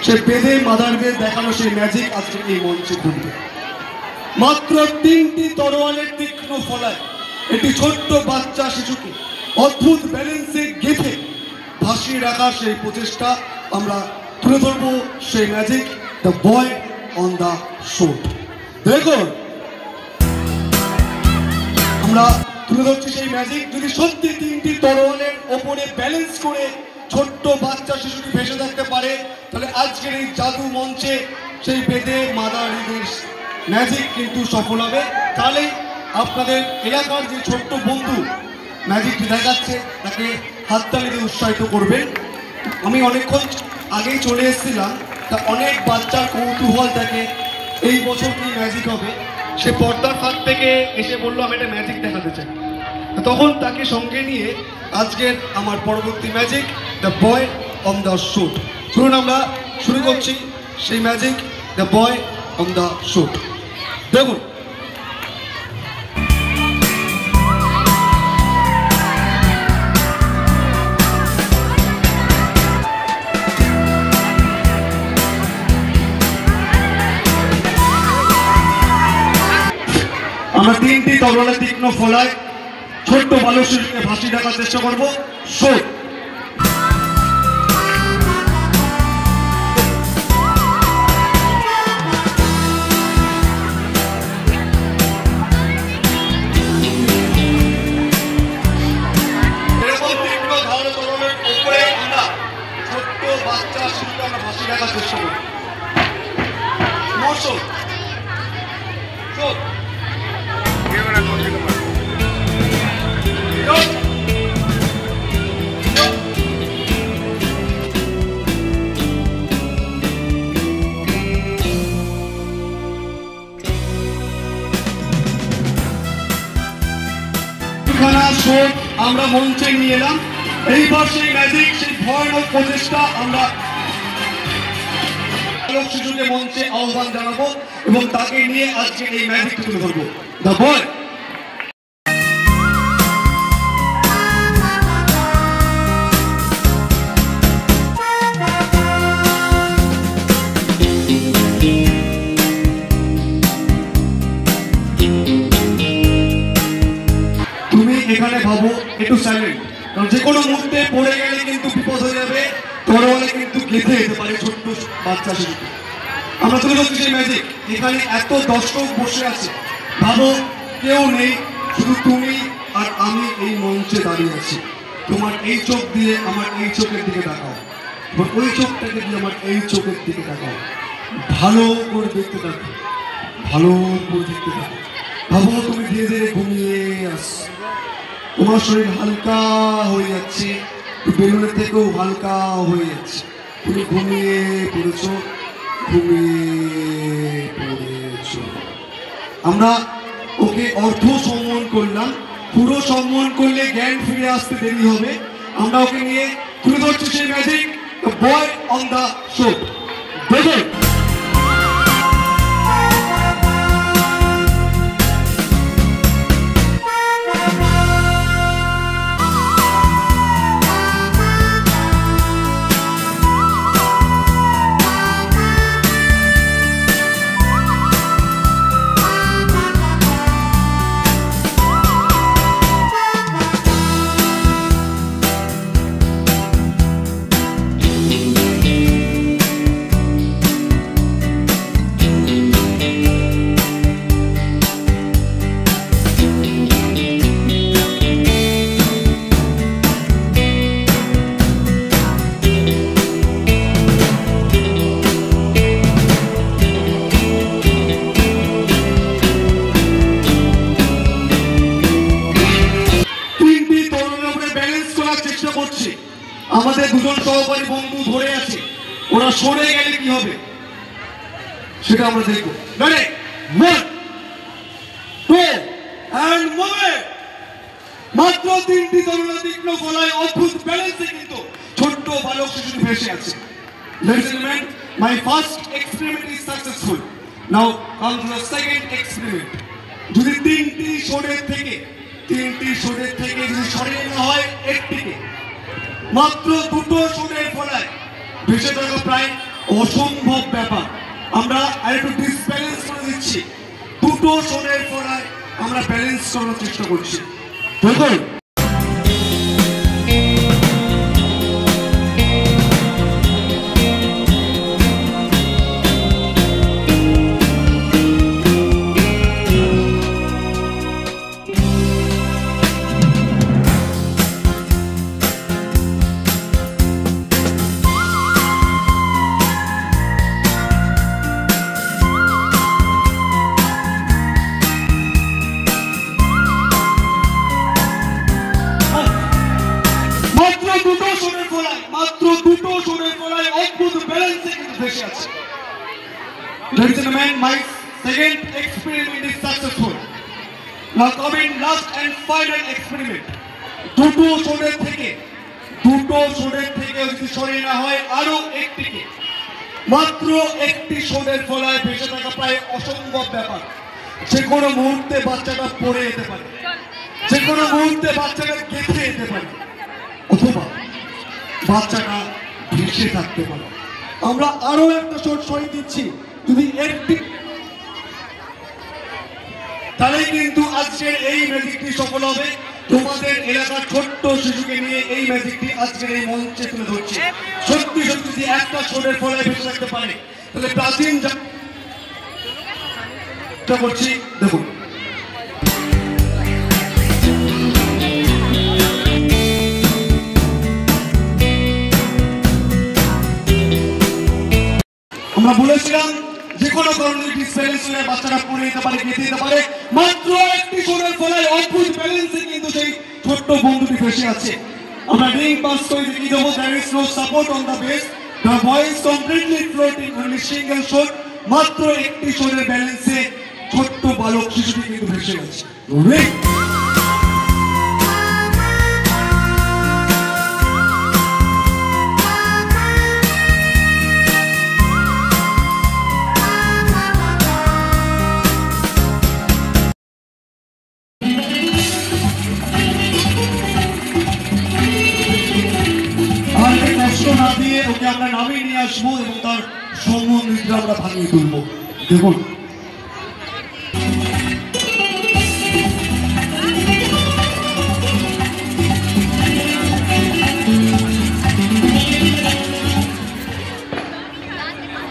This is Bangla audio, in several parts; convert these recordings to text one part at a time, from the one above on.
সে বেদে মাদারদের দেখানো সেই ম্যাজিক আজকে এই মঞ্চে ঘুরবে। মাত্র 3টি তরোয়ালের তীক্ষ্ণ ফলায় একটি ছোট্ট বাচ্চা শিশুকে অদ্ভুত ব্যালেন্সে গেঁথে ভাসিয়ে রাখার সেই প্রচেষ্টা আমরা তুলে ধরবো। সেই magic, the boy on the shot. দেখুন, আমরা তুলে ধরছি সেই ম্যাজিক। যদি সত্যি 3টি তরোয়ালের ওপরে ব্যালেন্স করে ছোট্ট বাচ্চা শিশুটি ভেসে থাকতে পারে, তাহলে আজকের এই জাদু মঞ্চে সেই বেদে মাদারিদের ম্যাজিক কিন্তু সফল হবে। তাহলে আপনাদের এলাকার যে ছোট্ট বন্ধু ম্যাজিকটি দেখাচ্ছে তাকে হাততালি দিয়ে উৎসাহিত করবেন। আমি অনেকক্ষণ আগেই চলে এসেছিলাম, তা অনেক বাচ্চার কৌতূহল থাকে এই বছর কি ম্যাজিক হবে। সে পর্দার ফাঁক থেকে এসে বললো আমি একটা ম্যাজিক দেখাতে চাই। তখন তাকে সঙ্গে নিয়ে আজকের আমার পরবর্তী magic, the boy on the shoot. চলুন আমরা শুরু করছি সেই magic, the boy on the shoot. দেখুন, আমরা 3টি তরোয়ালের তীক্ষ্ণ ফলায় ছোট্ট বালক শিশুকে ভাসিয়ে রাখার চেষ্টা করবো। শোট। এরকম তীক্ষ্ণ ধারালো তরোয়ালের উপরে আমরা ছোট্ট বাচ্চা শিশুকে আমরা ভাসিয়ে রাখার চেষ্টা করবো। শোট। শোট। আমরা মঞ্চে নিয়ে এলাম। এইবার সেই ম্যাজিক, সেই ভয়ানক প্রচেষ্টা আমরা শিশুকে মঞ্চে আহ্বান জানাবো এবং তাকে নিয়ে আজকে এই ম্যাজিক তুলে ধরবো। The boy. এখানে ভাবো, একটু সাইলেন্ট, কারণ যে কোনো মুহূর্তে পড়ে গেলে কিন্তু বিপদ হয়ে যাবে। তরোয়ালে কিন্তু গেঁথে যেতে পারে ছোট্ট বাচ্চা শিশুকে। আমরা তুলে ধরছি সেই ম্যাজিক। এখানে এত দর্শক বসে আছে, ভাবো কেউ নেই, শুধু তুমি আর আমি এই মঞ্চে দাঁড়িয়ে আছি। তোমার এই চোখ দিয়ে আমার এই চোখের দিকে তাকাও, তোমার ওই চোখটাকে দিয়ে আমার এই চোখের দিকে তাকাও। ভালো করে দেখতে থাকো, ভালো করে দেখতে থাকো। ভাবো তুমি ধীরে ধীরে ঘুমিয়ে আসছো, তোমার শরীর হালকা হয়ে যাচ্ছে, বেলুনের থেকেও হালকা হয়ে যাচ্ছে। তুমি ঘুমিয়ে পড়েছ, ঘুমিয়ে পড়েছ। আমরা ওকে অর্ধ সম্মান করলাম, পুরো সম্মান করলে জ্ঞান ফিরে আসতে দেরি হবে। আমরা ওকে নিয়ে তুলে ধরছি সেই magic, the boy on the shoot. দেখুন, আমাদের দুজন সহকারী বন্ধু ধরে আছে, ওরা সরে গেলে কি হবে সেটা আমরা দেখবো। Ready, 1 2 and move। মাত্র 3টি তরুণের তীক্ষ্ণ গলায় অদ্ভুত ব্যালেন্সে কিন্তু ছোট্ট বালক শিশু ভেসে আছে। Ladies and gentlemen, my first experiment is successful. Now come to the second experiment. যদি 3টি শোরের থেকে যদি সরিয়ে নেওয়া হয় একটিকে, মাত্র 2টো শোরের ফলায় ভেসে থাকা প্রায় অসম্ভব ব্যাপার। আমরা আরেকটু ডিসব্যালেন্স করে দিচ্ছি, দুটো শোনের ফলায় আমরা ব্যালেন্স করার চেষ্টা করছি। দেখুন মাত্র দুটো শোনের ফলায় অদ্ভুত ব্যালেন্সে কিন্তু ভেসে আছে। Ladies and gentlemen, my second experiment is successful. Now coming last and final experiment. দুটো শোনের থেকে যদি সরে না হয় আরো একটিকে, মাত্র একটি শোনের ফলায় ভেসে থাকা প্রায় অসম্ভব ব্যাপার। যে কোনো মুহূর্তে বাচ্চাটা পড়ে যেতে পারে, যে কোনো মুহূর্তে বাচ্চাটা গেঁথে যেতে পারে, অথবা বাচ্চাটা ভেসে থাকতে পারে। আমরা আরো একটা শট সরিয়ে দিচ্ছি, যদি একটি, তাহলে কিন্তু আজকের এই ম্যাজিকটি সফল হবে। তোমাদের এলাকার ছোট্ট শিশুকে নিয়ে এই ম্যাজিকটি আজকের এই মঞ্চে তুলে ধরছি। সত্যি সত্যি যদি একটা শোনের ফলায় ভেসে থাকতে পারে তাহলে প্রাচীন করছি। দেখুন আমরা বলেছিলাম যে কোনো কারণে ডিসব্যালেন্স হয়ে বাচ্চারা পড়ে যেতে পারে, গেঁথে যেতে পারে, মাত্র একটি শোনের ফলায় অদ্ভুত ব্যালেন্সে কিন্তু সেই ছোট্ট বন্ধুটি ফেসে আছে। আমরা রিং পাস করে দেখিয়ে দেবো, there is no support on the base, the boy is completely floating only single shot। মাত্র একটি শোনের ব্যালেন্সে ছোট্ট বালক শিশুটি কিন্তু ভেসে আছে। না দিয়ে ওকে আমরা নামিয়ে নিয়ে আসবো এবং তার সম্বন্ধটা আমরা ভাঙিয়ে তুলবো। দেখুন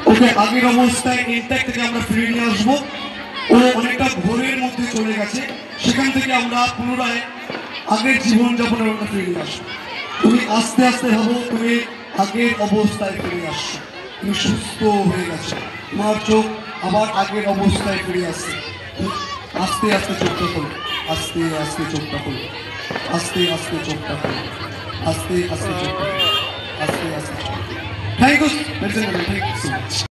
ওকে আগের অবস্থায় ইনট্যাক্ট থেকে আমরা ফিরে নিয়ে আসবো। ও অনেকটা ভোরের মধ্যে চলে গেছে, সেখান থেকে আমরা পুনরায় আগের জীবনযাপনের আমরা ফিরে নিয়ে আসবো। তুমি আস্তে আস্তে ভাবো তুমি আগের অবস্থায় ফিরে আসছো, তুমি সুস্থ হয়ে গেছো, তোমার চোখ আবার আগের অবস্থায় ফিরে আসছে। আস্তে আস্তে চোখটা খোলো, আস্তে আস্তে চোখটা খোলো, আস্তে আস্তে চোখটা খোলো, আস্তে আস্তে চোখটা খোলো, আস্তে আস্তে। Thank you, thank you so much.